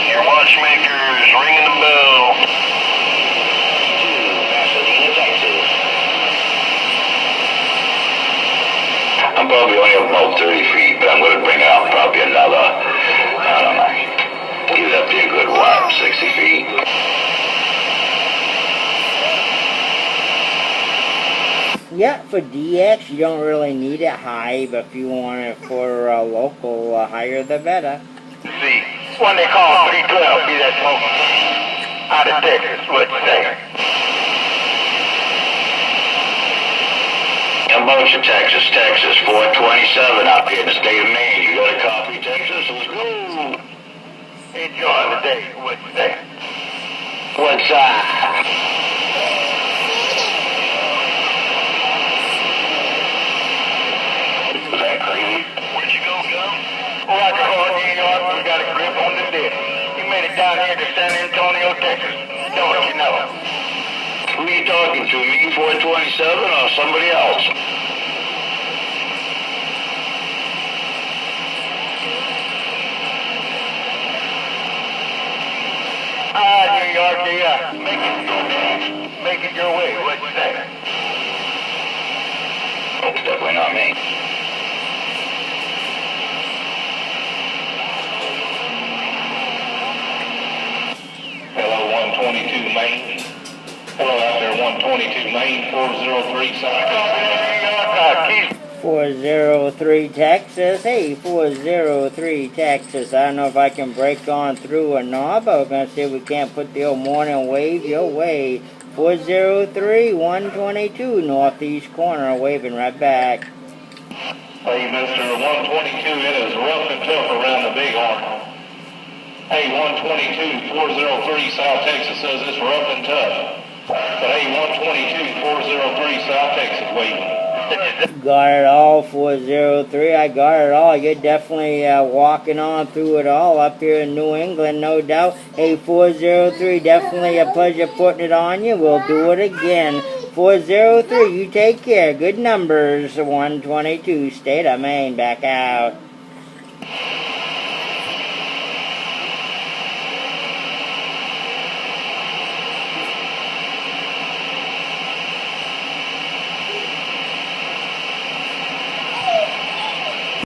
Your watchmaker's ringing the bell. I'm probably only about 30 feet, but I'm going to bring out probably another, I don't know, give that be a good what, 60 feet? Yeah, for DX, you don't really need it high, but if you want it for local, higher the better. See, one they call 312, be that smoke out of Texas, what you say? Motion, Texas, 427 out here in the state of Maine. You got a copy, Texas? Let's go. Enjoy the day. What you say? What's that? Was that crazy? Where'd you go, Gum? Roger Hall, New York. We got a grip on the deck. You made it down here to San Antonio, Texas. Don't you know? Who are you talking to? Me, 427, or somebody else? New York, yeah. Make it your way. What'd you say? Oh, it's definitely not me. Hello, 122 Maine. Hello out there, 122 Maine, 403 South. 403 Texas. Hey, 403 Texas. I don't know if I can break on through a knob. I was going to see if we can't put the old morning wave your way. 403, 122, northeast corner, waving right back. Hey, Mr. 122, it is rough and tough around the Bighorn. Hey, 122, 403 South Texas says it's rough and tough. But hey, 122, 403 South Texas waving. Got it all, 403. I got it all. You're definitely walking on through it all up here in New England, no doubt. Hey, 403, definitely a pleasure putting it on you. We'll do it again. 403, you take care. Good numbers. 122, State of Maine, back out.